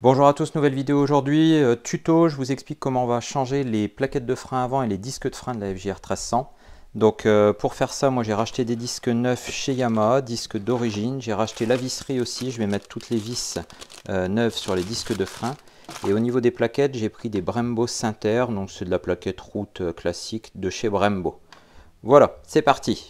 Bonjour à tous, nouvelle vidéo aujourd'hui, tuto, je vous explique comment on va changer les plaquettes de frein avant et les disques de frein de la FJR 1300. Donc pour faire ça, moi j'ai racheté des disques neufs chez Yamaha, disques d'origine, j'ai racheté la visserie aussi, je vais mettre toutes les vis neuves sur les disques de frein. Et au niveau des plaquettes, j'ai pris des Brembo Sinter, donc c'est de la plaquette route classique de chez Brembo. Voilà, c'est parti!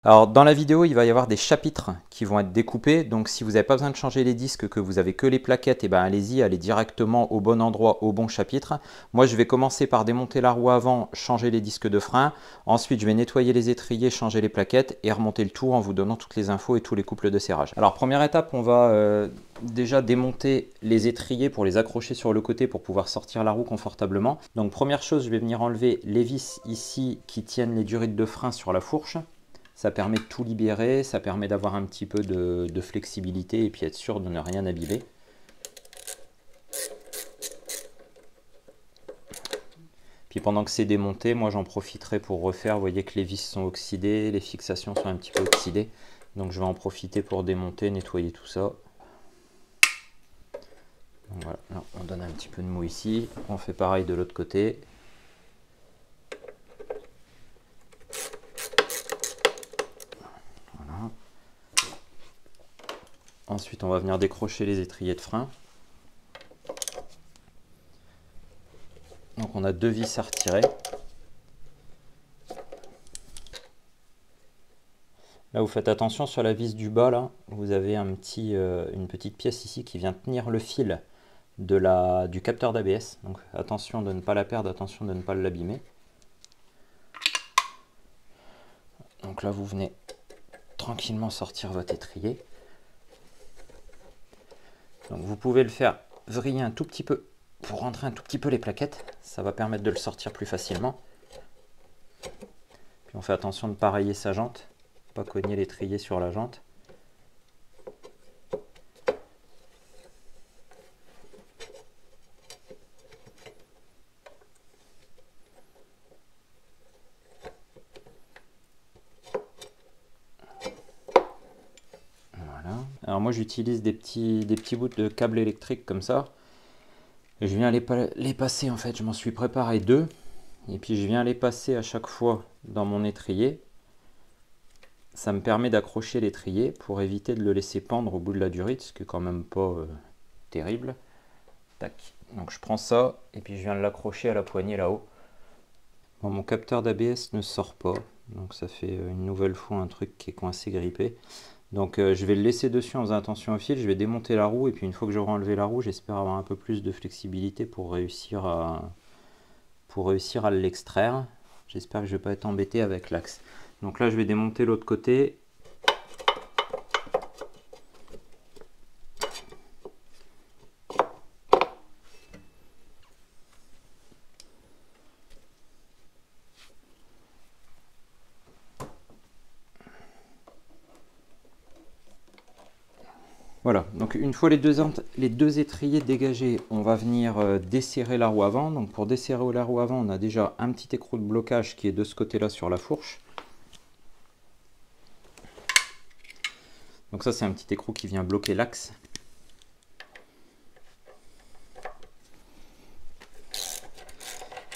Alors dans la vidéo, il va y avoir des chapitres qui vont être découpés, donc si vous n'avez pas besoin de changer les disques, que vous avez que les plaquettes, et ben allez-y, allez directement au bon endroit, au bon chapitre. Moi je vais commencer par démonter la roue avant, changer les disques de frein, ensuite je vais nettoyer les étriers, changer les plaquettes et remonter le tout en vous donnant toutes les infos et tous les couples de serrage. Alors première étape, on va déjà démonter les étriers pour les accrocher sur le côté pour pouvoir sortir la roue confortablement. Donc première chose, je vais venir enlever les vis ici qui tiennent les durites de frein sur la fourche. Ça permet de tout libérer, ça permet d'avoir un petit peu de flexibilité et puis être sûr de ne rien abîmer. Puis pendant que c'est démonté, moi j'en profiterai pour refaire. Vous voyez que les vis sont oxydées, les fixations sont un petit peu oxydées. Donc je vais en profiter pour démonter, nettoyer tout ça. Donc voilà, là, on donne un petit peu de mou ici. On fait pareil de l'autre côté. Ensuite, on va venir décrocher les étriers de frein. Donc on a deux vis à retirer. Là, vous faites attention sur la vis du bas, là, vous avez une petite pièce ici qui vient tenir le fil du capteur d'ABS. Donc attention de ne pas la perdre, attention de ne pas l'abîmer. Donc là, vous venez tranquillement sortir votre étrier. Donc vous pouvez le faire vriller un tout petit peu pour rentrer un tout petit peu les plaquettes. Ça va permettre de le sortir plus facilement. Puis on fait attention de ne pas rayer sa jante, pas cogner l'étrier sur la jante. Alors moi j'utilise des petits bouts de câble électrique comme ça. Et je viens les passer en fait, je m'en suis préparé deux. Et puis je viens les passer à chaque fois dans mon étrier. Ça me permet d'accrocher l'étrier pour éviter de le laisser pendre au bout de la durite, ce qui est quand même pas terrible. Tac. Donc je prends ça et puis je viens de l'accrocher à la poignée là-haut. Bon, mon capteur d'ABS ne sort pas, donc ça fait une nouvelle fois un truc qui est coincé grippé. Donc je vais le laisser dessus en faisant attention au fil, je vais démonter la roue et puis une fois que j'aurai enlevé la roue, j'espère avoir un peu plus de flexibilité pour réussir à l'extraire. J'espère que je ne vais pas être embêté avec l'axe. Donc là je vais démonter l'autre côté. Voilà, donc une fois les deux étriers dégagés, on va venir desserrer la roue avant. Donc pour desserrer la roue avant, on a déjà un petit écrou de blocage qui est de ce côté-là sur la fourche. Donc ça c'est un petit écrou qui vient bloquer l'axe.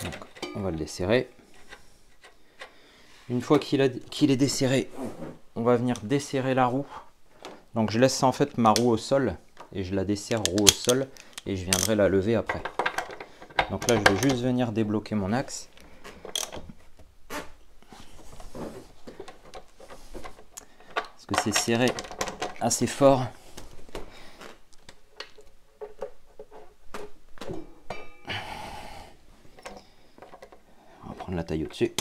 Donc on va le desserrer. Une fois qu'il est desserré, on va venir desserrer la roue. Donc je laisse en fait ma roue au sol et je la desserre roue au sol et je viendrai la lever après. Donc là je vais juste venir débloquer mon axe. Parce que c'est serré assez fort. On va prendre la taille au-dessus.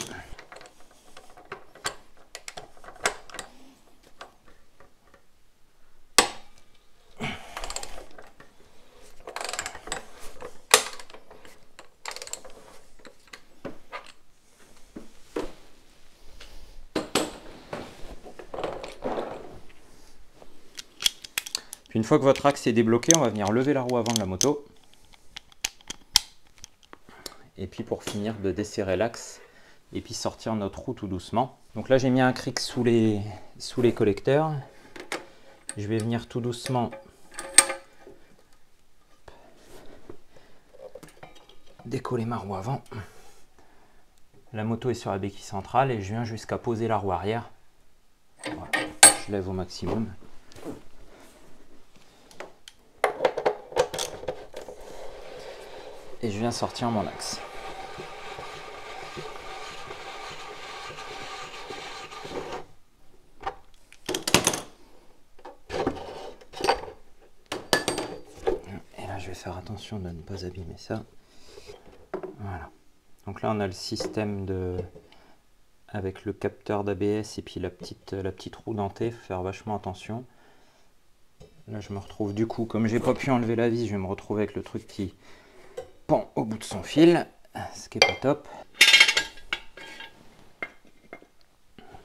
Puis une fois que votre axe est débloqué, on va venir lever la roue avant de la moto. Et puis pour finir de desserrer l'axe, et puis sortir notre roue tout doucement. Donc là j'ai mis un cric sous les collecteurs. Je vais venir tout doucement décoller ma roue avant. La moto est sur la béquille centrale et je viens jusqu'à poser la roue arrière. Voilà. Je lève au maximum. Et je viens sortir mon axe. Et là je vais faire attention de ne pas abîmer ça. Voilà. Donc là on a le système avec le capteur d'ABS et puis la petite roue dentée. Faut faire vachement attention. Là je me retrouve du coup, comme j'ai pas pu enlever la vis, je vais me retrouver avec le truc qui pend au bout de son fil, ce qui est pas top.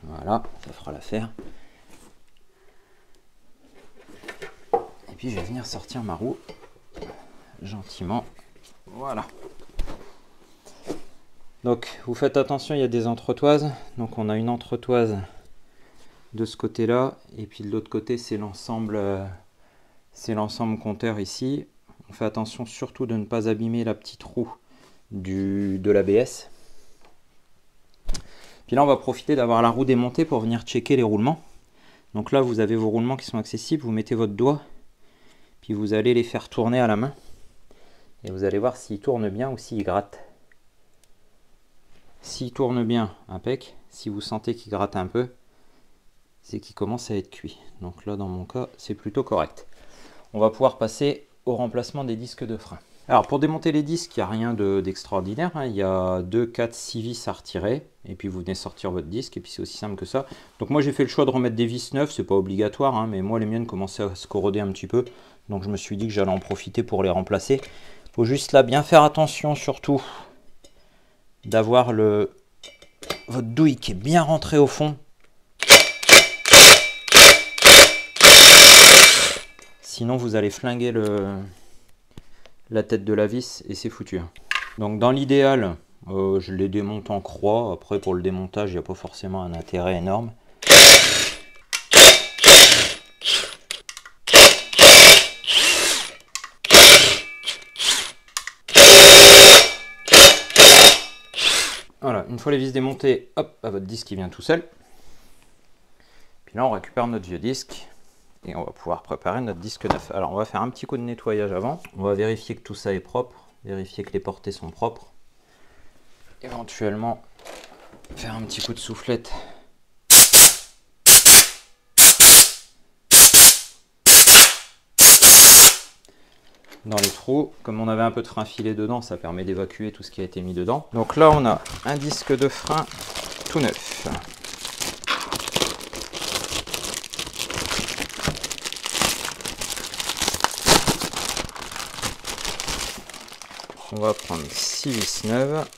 Voilà, ça fera l'affaire. Et puis je vais venir sortir ma roue gentiment. Voilà. Donc vous faites attention, il y a des entretoises. Donc on a une entretoise de ce côté-là, et puis de l'autre côté c'est l'ensemble compteur ici. On fait attention surtout de ne pas abîmer la petite roue de l'ABS. Puis là on va profiter d'avoir la roue démontée pour venir checker les roulements. Donc là vous avez vos roulements qui sont accessibles, vous mettez votre doigt, puis vous allez les faire tourner à la main. Et vous allez voir s'ils tournent bien ou s'ils grattent. S'ils tournent bien, impec. Si vous sentez qu'ils grattent un peu, c'est qu'ils commencent à être cuits. Donc là dans mon cas c'est plutôt correct. On va pouvoir passer au remplacement des disques de frein. Alors pour démonter les disques, il n'y a rien d'extraordinaire, hein. Il y a 2, 4, 6 vis à retirer, et puis vous venez sortir votre disque, et puis c'est aussi simple que ça. Donc moi j'ai fait le choix de remettre des vis neuves, c'est pas obligatoire, hein, mais moi les miennes commençaient à se corroder un petit peu, donc je me suis dit que j'allais en profiter pour les remplacer. Il faut juste là bien faire attention surtout d'avoir votre douille qui est bien rentrée au fond. Sinon vous allez flinguer la tête de la vis et c'est foutu. Donc dans l'idéal, je les démonte en croix. Après pour le démontage, il n'y a pas forcément un intérêt énorme. Voilà, une fois les vis démontées, hop, à votre disque qui vient tout seul. Puis là on récupère notre vieux disque. Et on va pouvoir préparer notre disque neuf. Alors on va faire un petit coup de nettoyage avant. On va vérifier que tout ça est propre. Vérifier que les portées sont propres. Éventuellement faire un petit coup de soufflette. Dans les trous. Comme on avait un peu de frein filé dedans, ça permet d'évacuer tout ce qui a été mis dedans. Donc là on a un disque de frein tout neuf. On va prendre 6 vis neuves.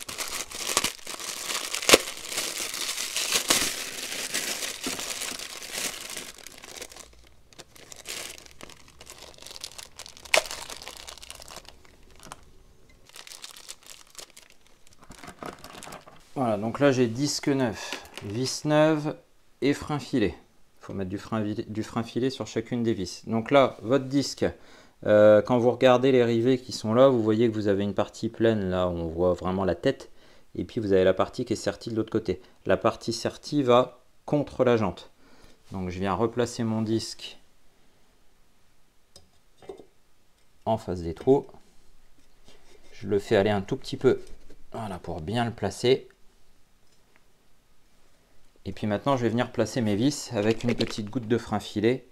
Voilà, donc là j'ai disque neuf, vis neuve et frein filé. Il faut mettre du frein filé sur chacune des vis. Donc là, votre disque, quand vous regardez les rivets qui sont là, vous voyez que vous avez une partie pleine, là on voit vraiment la tête, et puis vous avez la partie qui est sertie de l'autre côté. La partie sertie va contre la jante. Donc je viens replacer mon disque en face des trous. Je le fais aller un tout petit peu, voilà, pour bien le placer. Et puis maintenant je vais venir placer mes vis avec une petite goutte de frein filé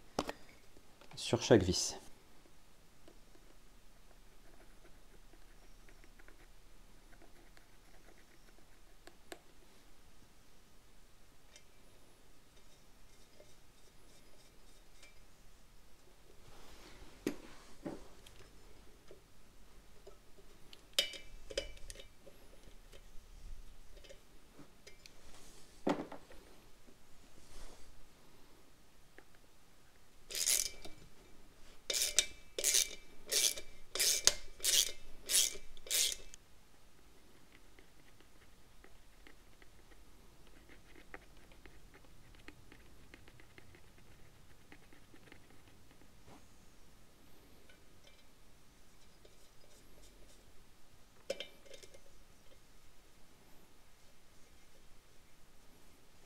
sur chaque vis.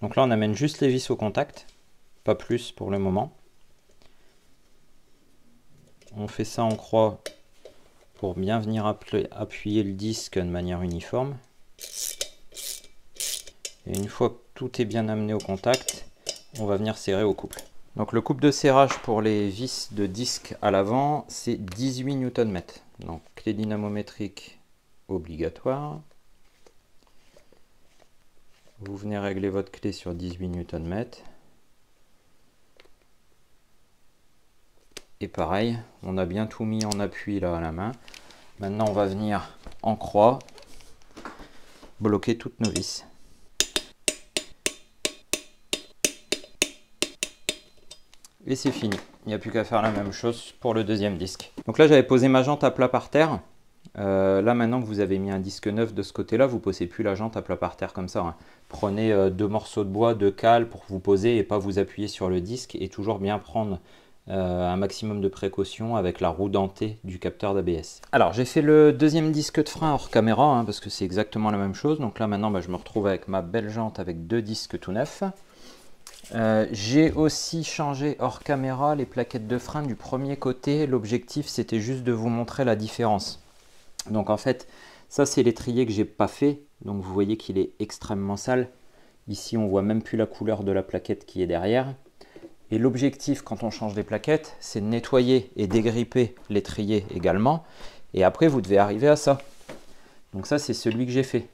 Donc là on amène juste les vis au contact, pas plus pour le moment. On fait ça en croix pour bien venir appuyer le disque de manière uniforme. Et une fois que tout est bien amené au contact, on va venir serrer au couple. Donc le couple de serrage pour les vis de disque à l'avant, c'est 18 Nm. Donc clé dynamométrique obligatoire. Vous venez régler votre clé sur 18 Nm. Et pareil, on a bien tout mis en appui là à la main. Maintenant on va venir en croix, bloquer toutes nos vis. Et c'est fini, il n'y a plus qu'à faire la même chose pour le deuxième disque. Donc là j'avais posé ma jante à plat par terre. Là maintenant que vous avez mis un disque neuf de ce côté là, vous ne posez plus la jante à plat par terre comme ça, hein. Prenez 2 morceaux de bois, 2 cales pour vous poser et pas vous appuyer sur le disque, et toujours bien prendre un maximum de précaution avec la roue dentée du capteur d'ABS. Alors j'ai fait le deuxième disque de frein hors caméra, hein, parce que c'est exactement la même chose. Donc là maintenant je me retrouve avec ma belle jante avec 2 disques tout neufs. J'ai aussi changé hors caméra les plaquettes de frein du premier côté. L'objectif c'était juste de vous montrer la différence. Donc en fait ça c'est l'étrier que j'ai pas fait, donc vous voyez qu'il est extrêmement sale. Ici on voit même plus la couleur de la plaquette qui est derrière. Et l'objectif quand on change des plaquettes, c'est de nettoyer et dégripper l'étrier également. Et après vous devez arriver à ça. Donc ça c'est celui que j'ai fait.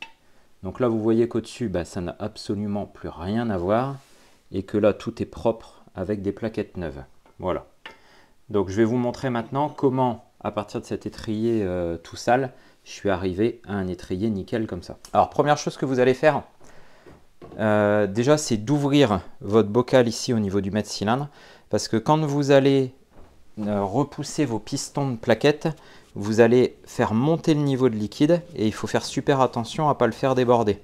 Donc là vous voyez qu'au-dessus ça n'a absolument plus rien à voir. Et que là tout est propre avec des plaquettes neuves. Voilà. Donc je vais vous montrer maintenant comment, à partir de cet étrier tout sale, je suis arrivé à un étrier nickel comme ça. Alors première chose que vous allez faire, déjà c'est d'ouvrir votre bocal ici au niveau du mètre-cylindre, parce que quand vous allez repousser vos pistons de plaquettes, vous allez faire monter le niveau de liquide et il faut faire super attention à ne pas le faire déborder.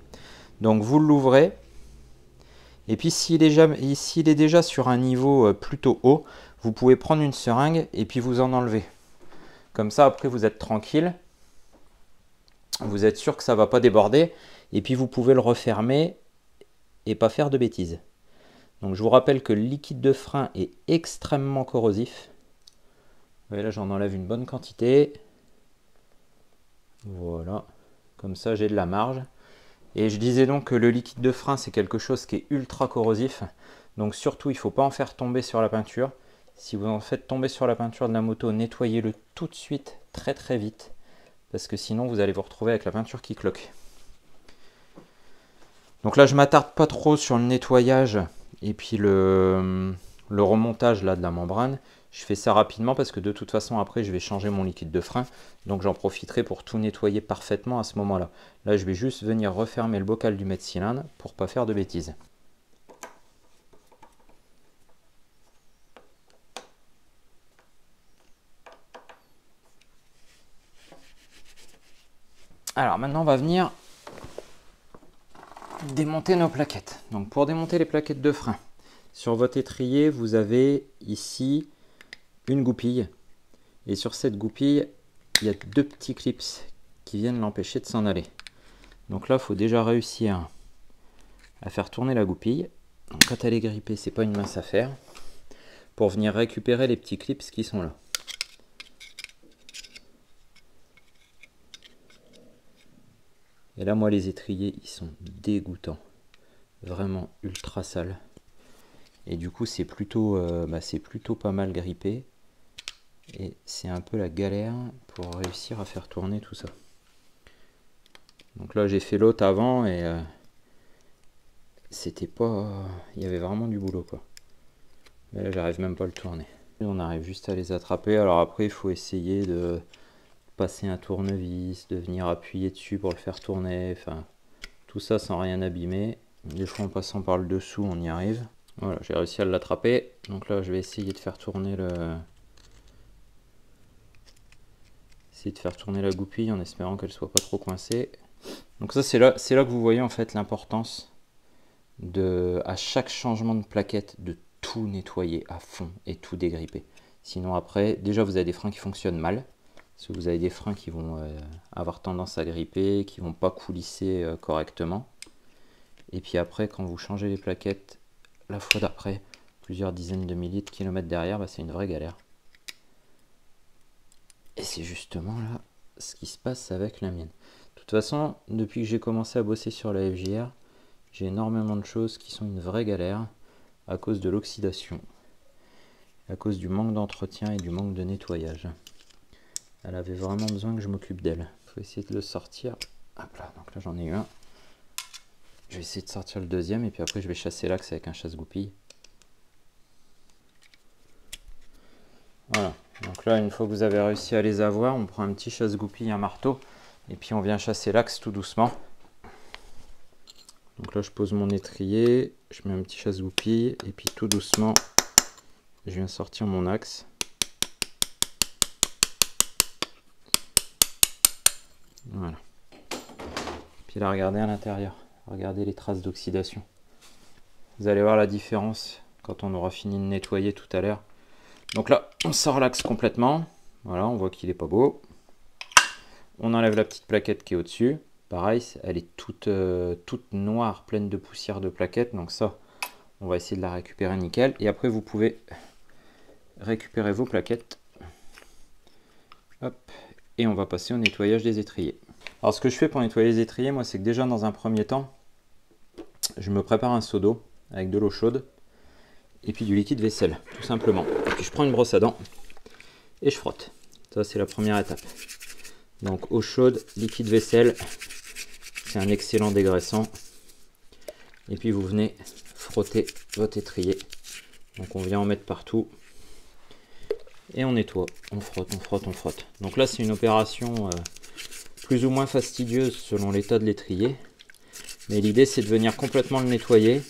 Donc vous l'ouvrez. Et puis s'il est déjà sur un niveau plutôt haut, vous pouvez prendre une seringue et puis vous en enlever. Comme ça, après, vous êtes tranquille. Vous êtes sûr que ça ne va pas déborder. Et puis, vous pouvez le refermer et pas faire de bêtises. Donc, je vous rappelle que le liquide de frein est extrêmement corrosif. Vous voyez, là, j'en enlève une bonne quantité. Voilà. Comme ça, j'ai de la marge. Et je disais donc que le liquide de frein, c'est quelque chose qui est ultra corrosif. Donc surtout, il ne faut pas en faire tomber sur la peinture. Si vous en faites tomber sur la peinture de la moto, nettoyez-le tout de suite, très très vite. Parce que sinon, vous allez vous retrouver avec la peinture qui cloque. Donc là, je ne m'attarde pas trop sur le nettoyage et puis le remontage là, de la membrane. Je fais ça rapidement parce que de toute façon, après, je vais changer mon liquide de frein. Donc j'en profiterai pour tout nettoyer parfaitement à ce moment-là. Là, je vais juste venir refermer le bocal du mètre-cylindre pour ne pas faire de bêtises. Alors maintenant, on va venir démonter nos plaquettes. Donc pour démonter les plaquettes de frein, sur votre étrier, vous avez ici une goupille. Et sur cette goupille, il y a 2 petits clips qui viennent l'empêcher de s'en aller. Donc là, il faut déjà réussir à faire tourner la goupille. Donc quand elle est grippée, c'est pas une mince affaire. Pour venir récupérer les petits clips qui sont là. Et là, moi, les étriers, ils sont dégoûtants. Vraiment ultra sales. Et du coup, c'est plutôt pas mal grippé. Et c'est un peu la galère pour réussir à faire tourner tout ça. Donc là, j'ai fait l'autre avant et c'était pas... Il y avait vraiment du boulot, quoi. Mais là, j'arrive même pas à le tourner. Et on arrive juste à les attraper. Alors après, il faut essayer de passer un tournevis, de venir appuyer dessus pour le faire tourner. Enfin, tout ça sans rien abîmer. Des fois, en passant par le dessous, on y arrive. Voilà, j'ai réussi à l'attraper. Donc là, je vais essayer de faire tourner la goupille en espérant qu'elle soit pas trop coincée. Donc ça, c'est là que vous voyez en fait l'importance à chaque changement de plaquette de tout nettoyer à fond et tout dégripper. Sinon après, déjà vous avez des freins qui fonctionnent mal. Parce que vous avez des freins qui vont avoir tendance à gripper, qui vont pas coulisser correctement. Et puis après, quand vous changez les plaquettes, la fois d'après, plusieurs dizaines de milliers de kilomètres derrière, bah, c'est une vraie galère. Et c'est justement là ce qui se passe avec la mienne. De toute façon, depuis que j'ai commencé à bosser sur la FJR, j'ai énormément de choses qui sont une vraie galère à cause de l'oxydation, à cause du manque d'entretien et du manque de nettoyage. Elle avait vraiment besoin que je m'occupe d'elle. Il faut essayer de le sortir. Hop là, donc là j'en ai eu un. Je vais essayer de sortir le deuxième et puis après je vais chasser l'axe avec un chasse-goupille. Voilà, donc là une fois que vous avez réussi à les avoir, on prend un petit chasse-goupille, un marteau et puis on vient chasser l'axe tout doucement. Donc là je pose mon étrier, je mets un petit chasse-goupille et puis tout doucement je viens sortir mon axe. Voilà. Puis là regardez à l'intérieur, regardez les traces d'oxydation. Vous allez voir la différence quand on aura fini de nettoyer tout à l'heure. Donc là on sort l'axe complètement, voilà, on voit qu'il est pas beau. On enlève la petite plaquette qui est au-dessus. Pareil, elle est toute noire, pleine de poussière de plaquettes. Donc ça, on va essayer de la récupérer nickel. Et après, vous pouvez récupérer vos plaquettes. Hop. Et on va passer au nettoyage des étriers. Alors, ce que je fais pour nettoyer les étriers, moi, c'est que déjà, dans un premier temps, je me prépare un seau d'eau avec de l'eau chaude et puis du liquide vaisselle, tout simplement. Et puis, je prends une brosse à dents et je frotte. Ça, c'est la première étape. Donc, eau chaude, liquide vaisselle. C'est un excellent dégraissant. Et puis vous venez frotter votre étrier. Donc on vient en mettre partout. Et on nettoie. On frotte, on frotte, on frotte. Donc là c'est une opération plus ou moins fastidieuse selon l'état de l'étrier. Mais l'idée c'est de venir complètement le nettoyer.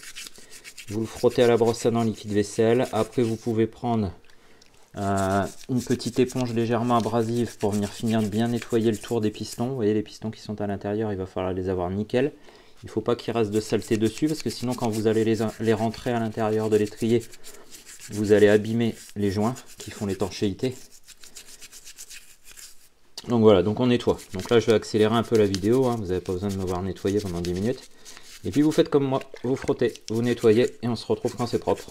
Vous le frottez à la brosse à dents liquide vaisselle. Après vous pouvez prendre une petite éponge légèrement abrasive pour venir finir de bien nettoyer le tour des pistons. Vous voyez les pistons qui sont à l'intérieur, il va falloir les avoir nickel. Il ne faut pas qu'il reste de saleté dessus parce que sinon quand vous allez les rentrer à l'intérieur de l'étrier, vous allez abîmer les joints qui font l'étanchéité. Donc voilà, donc on nettoie. Donc là je vais accélérer un peu la vidéo, hein. Vous n'avez pas besoin de me voir nettoyer pendant 10 minutes. Et puis vous faites comme moi, vous frottez, vous nettoyez et on se retrouve quand c'est propre.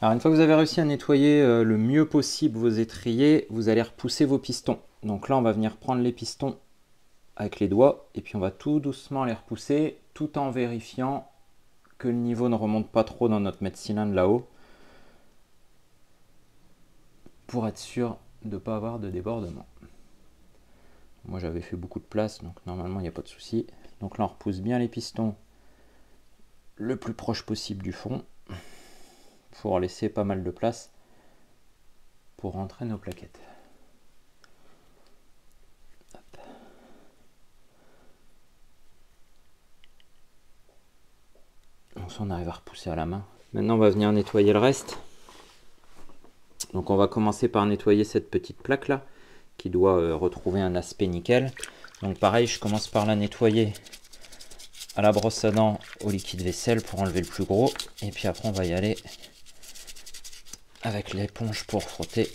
Alors une fois que vous avez réussi à nettoyer le mieux possible vos étriers, vous allez repousser vos pistons. Donc là on va venir prendre les pistons avec les doigts et puis on va tout doucement les repousser tout en vérifiant que le niveau ne remonte pas trop dans notre mètre cylindre là-haut pour être sûr de ne pas avoir de débordement. Moi j'avais fait beaucoup de place donc normalement il n'y a pas de souci. Donc là on repousse bien les pistons le plus proche possible du fond pour laisser pas mal de place pour rentrer nos plaquettes. Hop. Donc ça on arrive à repousser à la main. Maintenant on va venir nettoyer le reste. Donc on va commencer par nettoyer cette petite plaque là qui doit retrouver un aspect nickel. Donc pareil, je commence par la nettoyer à la brosse à dents au liquide vaisselle pour enlever le plus gros. Et puis après on va y aller avec l'éponge pour frotter.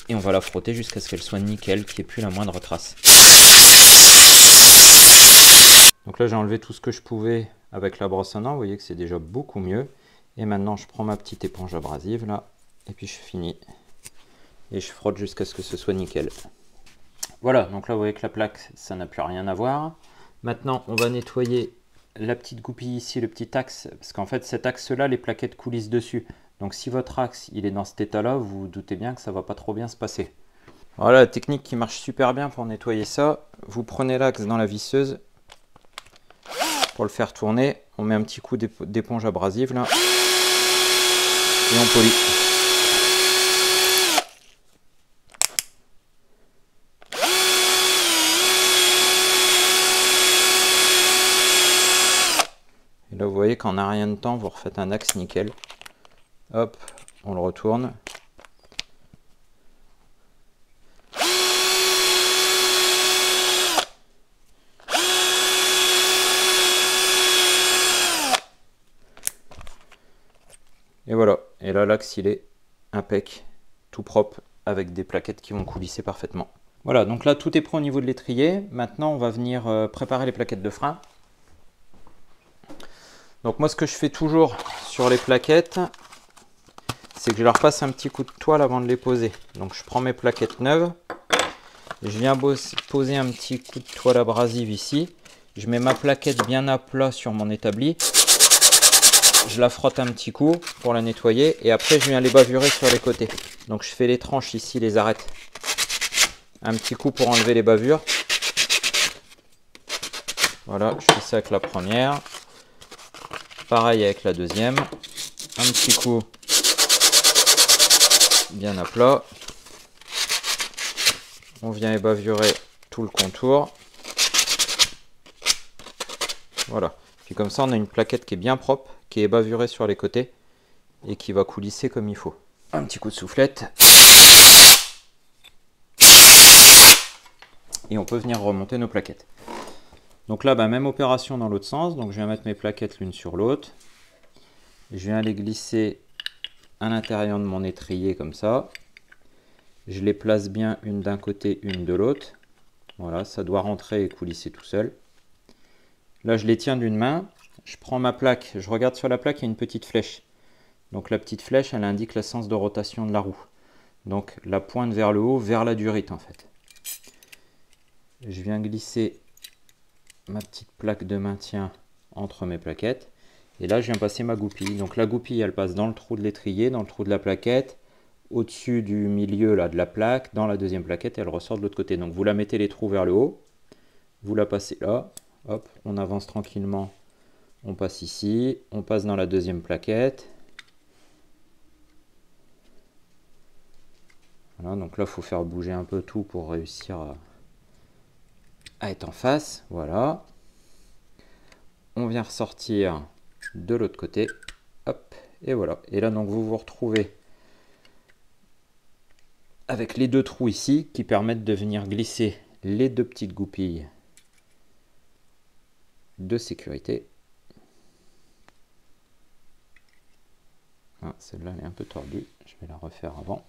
Et on va la frotter jusqu'à ce qu'elle soit nickel, qu'il n'y ait plus la moindre trace. Donc là j'ai enlevé tout ce que je pouvais avec la brosse à dents. Vous voyez que c'est déjà beaucoup mieux. Et maintenant je prends ma petite éponge abrasive là. Et puis je finis. Et je frotte jusqu'à ce que ce soit nickel. Voilà, donc là vous voyez que la plaque, ça n'a plus rien à voir. Maintenant, on va nettoyer la petite goupille ici, le petit axe, parce qu'en fait cet axe-là, les plaquettes coulissent dessus. Donc si votre axe il est dans cet état-là, vous vous doutez bien que ça va pas trop bien se passer. Voilà la technique qui marche super bien pour nettoyer ça. Vous prenez l'axe dans la visseuse pour le faire tourner. On met un petit coup d'éponge abrasive là. Et puis on vient nettoyer. Donc là vous voyez que la plaque, ça n'a plus rien à voir. Maintenant, on va nettoyer la petite goupille ici, le petit axe, parce qu'en fait cet axe-là, les plaquettes coulissent dessus. Donc si votre axe il est dans cet état-là, vous vous doutez bien que ça va pas trop bien se passer. Voilà la technique qui marche super bien pour nettoyer ça. Vous prenez l'axe dans la visseuse pour le faire tourner. On met un petit coup d'éponge abrasive là. et on polit. Et là vous voyez qu'en un rien de temps vous refaites un axe nickel. Hop, on le retourne. Et voilà, et là l'axe il est impec, tout propre, avec des plaquettes qui vont coulisser parfaitement. Voilà, donc là tout est prêt au niveau de l'étrier. Maintenant on va venir préparer les plaquettes de frein. Donc moi ce que je fais toujours sur les plaquettes, c'est que je leur passe un petit coup de toile avant de les poser. Donc je prends mes plaquettes neuves, je viens poser un petit coup de toile abrasive ici. Je mets ma plaquette bien à plat sur mon établi. Je la frotte un petit coup pour la nettoyer et après je viens les bavurer sur les côtés. Donc je fais les tranches ici, les arêtes. Un petit coup pour enlever les bavures. Voilà, je fais ça avec la première. Pareil avec la deuxième. Un petit coup bien à plat. On vient ébavurer tout le contour. Voilà. Puis comme ça on a une plaquette qui est bien propre, qui est bavurée sur les côtés et qui va coulisser comme il faut. Un petit coup de soufflette. Et on peut venir remonter nos plaquettes. Donc là, même opération dans l'autre sens. Donc je viens mettre mes plaquettes l'une sur l'autre. Je viens les glisser à l'intérieur de mon étrier comme ça. Je les place bien une d'un côté, une de l'autre. Voilà, ça doit rentrer et coulisser tout seul. Là, je les tiens d'une main. Je prends ma plaque. Je regarde sur la plaque, il y a une petite flèche. Donc la petite flèche, elle indique le sens de rotation de la roue. Donc la pointe vers le haut, vers la durite en fait. Je viens glisser ma petite plaque de maintien entre mes plaquettes. Et là, je viens passer ma goupille. Donc la goupille, elle passe dans le trou de l'étrier, dans le trou de la plaquette, au-dessus du milieu là, de la plaque, dans la deuxième plaquette, et elle ressort de l'autre côté. Donc vous la mettez les trous vers le haut, vous la passez là, hop, on avance tranquillement, on passe ici, on passe dans la deuxième plaquette. Voilà, donc là, il faut faire bouger un peu tout pour réussir à être en face. Voilà. On vient ressortir de l'autre côté. Hop, et voilà. Et là, donc, vous vous retrouvez avec les deux trous ici qui permettent de venir glisser les deux petites goupilles de sécurité. Ah, celle-là, elle est un peu tordue. Je vais la refaire avant.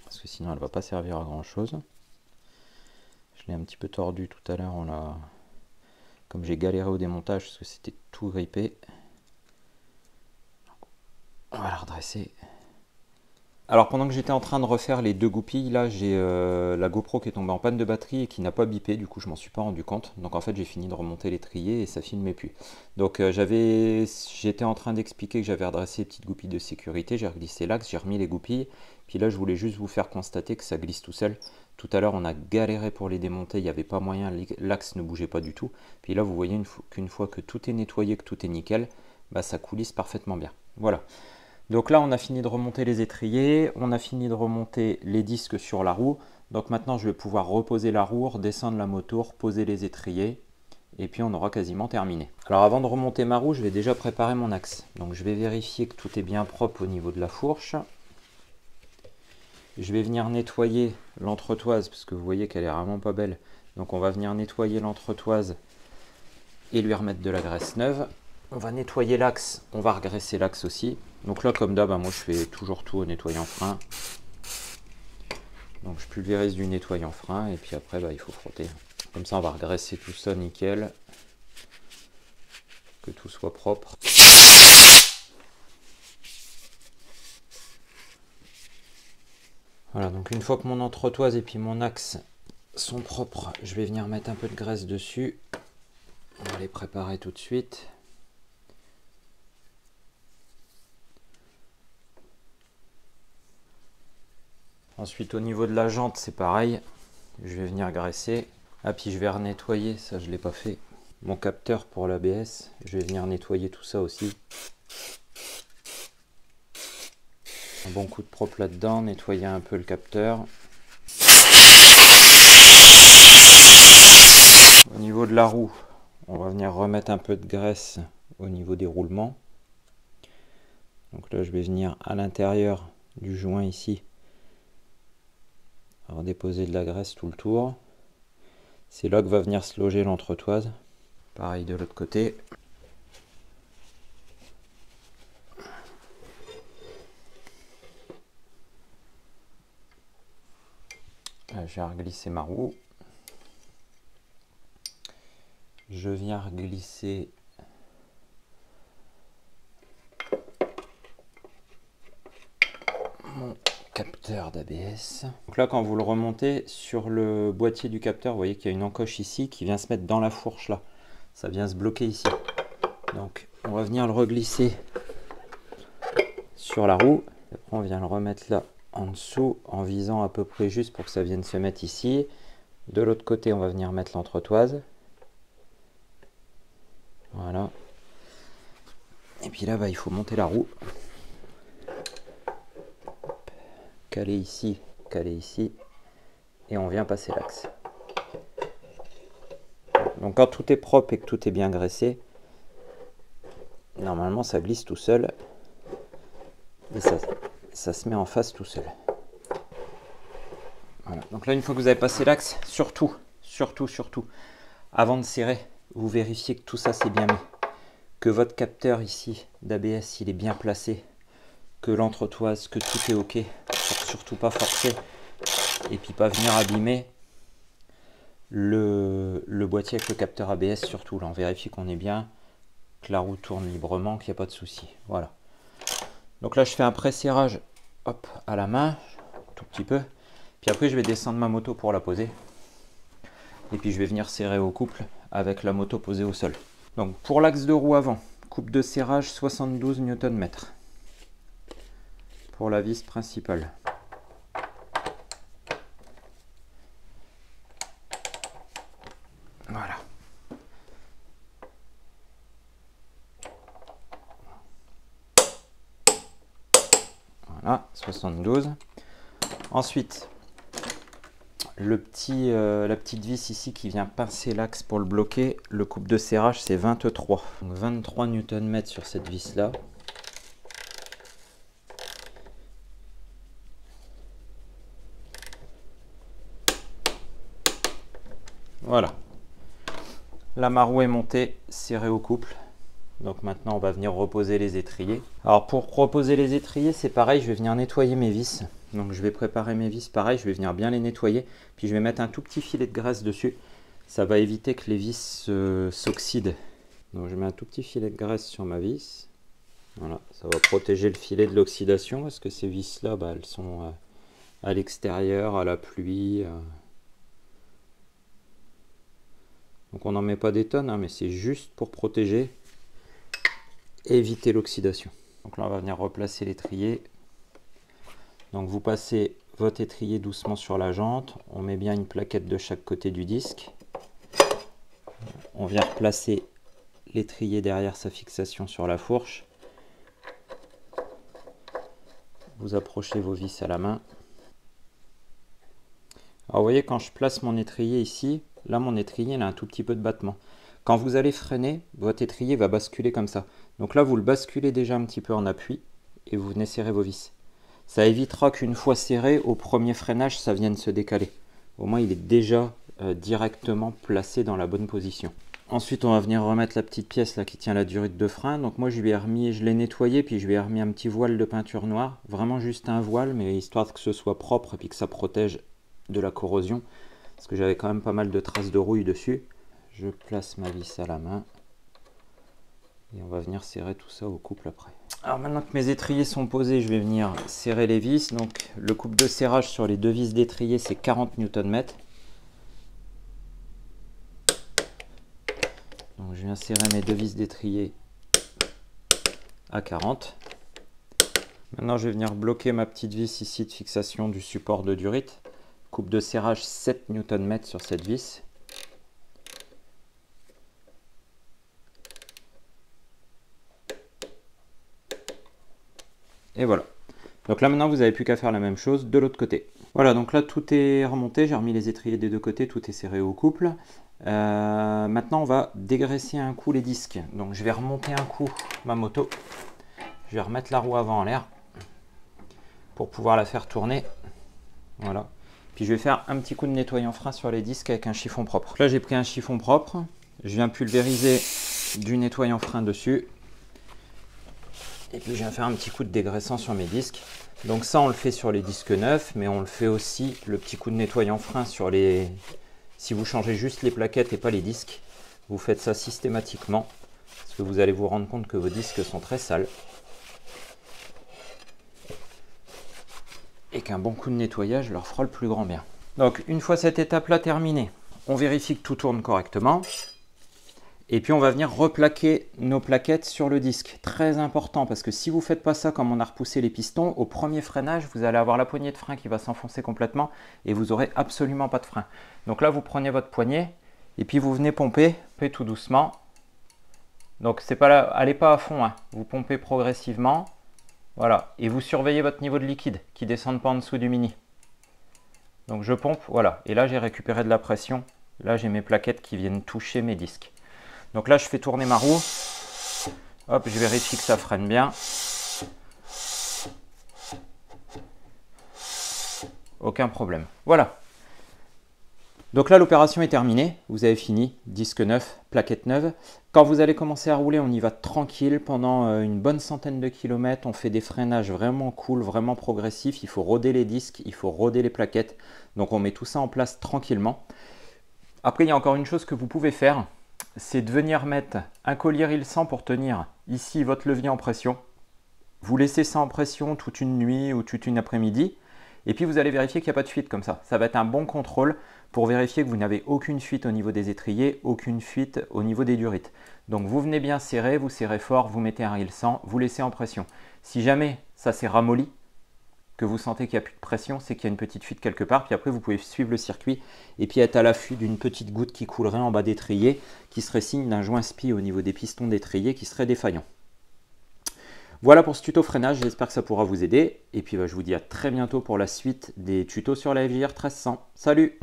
Parce que sinon, elle ne va pas servir à grand-chose. Je l'ai un petit peu tordu tout à l'heure. Comme j'ai galéré au démontage parce que c'était tout grippé. On va la redresser. Alors pendant que j'étais en train de refaire les deux goupilles, là j'ai la GoPro qui est tombée en panne de batterie et qui n'a pas bipé, du coup je m'en suis pas rendu compte. Donc en fait j'ai fini de remonter l'étrier et ça filmait plus. Donc j'étais en train d'expliquer que j'avais redressé les petites goupilles de sécurité, j'ai reglissé l'axe, j'ai remis les goupilles. Puis là je voulais juste vous faire constater que ça glisse tout seul. Tout à l'heure on a galéré pour les démonter, il n'y avait pas moyen, l'axe ne bougeait pas du tout. Puis là vous voyez qu'une fois que tout est nettoyé, que tout est nickel, ça coulisse parfaitement bien. Voilà. Donc là, on a fini de remonter les étriers, on a fini de remonter les disques sur la roue. Donc maintenant, je vais pouvoir reposer la roue, redescendre la moto, poser les étriers, et puis on aura quasiment terminé. Alors avant de remonter ma roue, je vais déjà préparer mon axe. Donc je vais vérifier que tout est bien propre au niveau de la fourche. Je vais venir nettoyer l'entretoise, parce que vous voyez qu'elle est vraiment pas belle. Donc on va venir nettoyer l'entretoise et lui remettre de la graisse neuve. On va nettoyer l'axe, on va regraisser l'axe aussi. Donc là, comme d'hab, moi je fais toujours tout au nettoyant frein. Donc je pulvérise du nettoyant frein et puis après il faut frotter. Comme ça on va regraisser tout ça nickel. Que tout soit propre. Voilà, donc une fois que mon entretoise et puis mon axe sont propres, je vais venir mettre un peu de graisse dessus. On va les préparer tout de suite. Ensuite au niveau de la jante c'est pareil, je vais venir graisser. Ah puis je vais renettoyer, ça je ne l'ai pas fait, mon capteur pour l'ABS, je vais venir nettoyer tout ça aussi. Un bon coup de propre là-dedans, nettoyer un peu le capteur. Au niveau de la roue, on va venir remettre un peu de graisse au niveau des roulements. Donc là, je vais venir à l'intérieur du joint ici, redéposer de la graisse tout le tour. C'est là que va venir se loger l'entretoise. Pareil de l'autre côté. Là, j'ai reglissé ma roue. Je viens reglisser mon capteur d'ABS. Donc là, quand vous le remontez sur le boîtier du capteur, vous voyez qu'il y a une encoche ici qui vient se mettre dans la fourche là. Ça vient se bloquer ici. Donc on va venir le reglisser sur la roue. Après on vient le remettre là en dessous en visant à peu près juste pour que ça vienne se mettre ici. De l'autre côté, on va venir mettre l'entretoise. Voilà. Et puis là, il faut monter la roue. Caler ici, et on vient passer l'axe. Donc quand tout est propre et que tout est bien graissé, normalement ça glisse tout seul et ça se met en face tout seul. Voilà. Donc là, une fois que vous avez passé l'axe, surtout, avant de serrer, vous vérifiez que tout ça c'est bien mis, que votre capteur ici d'ABS il est bien placé, que l'entretoise, que tout est ok, surtout pas forcer et puis pas venir abîmer le boîtier avec le capteur ABS. Surtout là, on vérifie qu'on est bien, que la roue tourne librement, qu'il n'y a pas de souci. Voilà. Donc là, je fais un pré-serrage, hop, à la main, tout petit peu. Puis après, je vais descendre ma moto pour la poser. Et puis, je vais venir serrer au couple avec la moto posée au sol. Donc, pour l'axe de roue avant, coupe de serrage 72 Nm. Pour la vis principale. Voilà. Voilà, 72. Ensuite, la petite vis ici qui vient pincer l'axe pour le bloquer, le coupe de serrage c'est 23. Donc 23 Nm sur cette vis là. Voilà. La maroue est montée, serrée au couple. Donc maintenant on va venir reposer les étriers. Alors pour reposer les étriers, c'est pareil, je vais venir nettoyer mes vis. Donc je vais préparer mes vis pareil, je vais venir bien les nettoyer. Puis je vais mettre un tout petit filet de graisse dessus. Ça va éviter que les vis s'oxydent. Donc je mets un tout petit filet de graisse sur ma vis. Voilà, ça va protéger le filet de l'oxydation parce que ces vis là, elles sont à l'extérieur, à la pluie. Donc on n'en met pas des tonnes, hein, mais c'est juste pour protéger et éviter l'oxydation. Donc là on va venir replacer l'étrier. Donc vous passez votre étrier doucement sur la jante, on met bien une plaquette de chaque côté du disque. On vient replacer l'étrier derrière sa fixation sur la fourche. Vous approchez vos vis à la main. Alors vous voyez, quand je place mon étrier ici, là mon étrier il a un tout petit peu de battement. Quand vous allez freiner, votre étrier va basculer comme ça. Donc là vous le basculez déjà un petit peu en appui et vous venez serrer vos vis. Ça évitera qu'une fois serré, au premier freinage, ça vienne se décaler. Au moins il est déjà directement placé dans la bonne position. Ensuite on va venir remettre la petite pièce là qui tient la durite de frein. Donc moi je l'ai nettoyé, puis je lui ai remis un petit voile de peinture noire. Vraiment juste un voile, mais histoire que ce soit propre et puis que ça protège de la corrosion. Parce que j'avais quand même pas mal de traces de rouille dessus. Je place ma vis à la main. Et on va venir serrer tout ça au couple après. Alors maintenant que mes étriers sont posés, je vais venir serrer les vis. Donc le couple de serrage sur les deux vis d'étrier c'est 40 Nm. Donc je viens serrer mes deux vis d'étrier à 40. Maintenant je vais venir bloquer ma petite vis ici de fixation du support de durite. Coupe de serrage 7 Nm sur cette vis. Et voilà. Donc là maintenant vous n'avez plus qu'à faire la même chose de l'autre côté. Voilà, donc là tout est remonté, j'ai remis les étriers des deux côtés, tout est serré au couple. Maintenant on va dégraisser un coup les disques. Donc je vais remonter un coup ma moto, je vais remettre la roue avant en l'air pour pouvoir la faire tourner. Voilà. Puis je vais faire un petit coup de nettoyant frein sur les disques avec un chiffon propre. Là j'ai pris un chiffon propre, je viens pulvériser du nettoyant frein dessus. Et puis je viens faire un petit coup de dégraissant sur mes disques. Donc ça on le fait sur les disques neufs, mais on le fait aussi le petit coup de nettoyant frein sur les... Si vous changez juste les plaquettes et pas les disques, vous faites ça systématiquement, parce que vous allez vous rendre compte que vos disques sont très sales. Et qu'un bon coup de nettoyage leur fera le plus grand bien. Donc une fois cette étape-là terminée, on vérifie que tout tourne correctement. Et puis on va venir replaquer nos plaquettes sur le disque. Très important, parce que si vous ne faites pas ça comme on a repoussé les pistons, au premier freinage, vous allez avoir la poignée de frein qui va s'enfoncer complètement et vous n'aurez absolument pas de frein. Donc là, vous prenez votre poignée et puis vous venez pomper tout doucement. Donc c'est pas là, allez pas à fond, hein. Vous pompez progressivement. Voilà, et vous surveillez votre niveau de liquide qui ne descende pas en dessous du mini. Donc je pompe, voilà, et là j'ai récupéré de la pression. Là j'ai mes plaquettes qui viennent toucher mes disques. Donc là je fais tourner ma roue. Hop, je vérifie que ça freine bien. Aucun problème. Voilà. Donc là, l'opération est terminée. Vous avez fini. Disque neuf, plaquette neuve. Quand vous allez commencer à rouler, on y va tranquille pendant une bonne centaine de kilomètres. On fait des freinages vraiment cool, vraiment progressifs. Il faut roder les disques, il faut roder les plaquettes. Donc on met tout ça en place tranquillement. Après, il y a encore une chose que vous pouvez faire. C'est de venir mettre un collier Ilsan pour tenir ici votre levier en pression. Vous laissez ça en pression toute une nuit ou toute une après-midi. Et puis vous allez vérifier qu'il n'y a pas de fuite comme ça. Ça va être un bon contrôle pour vérifier que vous n'avez aucune fuite au niveau des étriers, aucune fuite au niveau des durites. Donc vous venez bien serrer, vous serrez fort, vous mettez un Ilsan, vous laissez en pression. Si jamais ça s'est ramolli, que vous sentez qu'il n'y a plus de pression, c'est qu'il y a une petite fuite quelque part. Puis après vous pouvez suivre le circuit et puis être à l'affût d'une petite goutte qui coulerait en bas d'étrier, qui serait signe d'un joint spi au niveau des pistons d'étrier qui serait défaillant. Voilà pour ce tuto freinage, j'espère que ça pourra vous aider. Et puis je vous dis à très bientôt pour la suite des tutos sur la FJR 1300. Salut!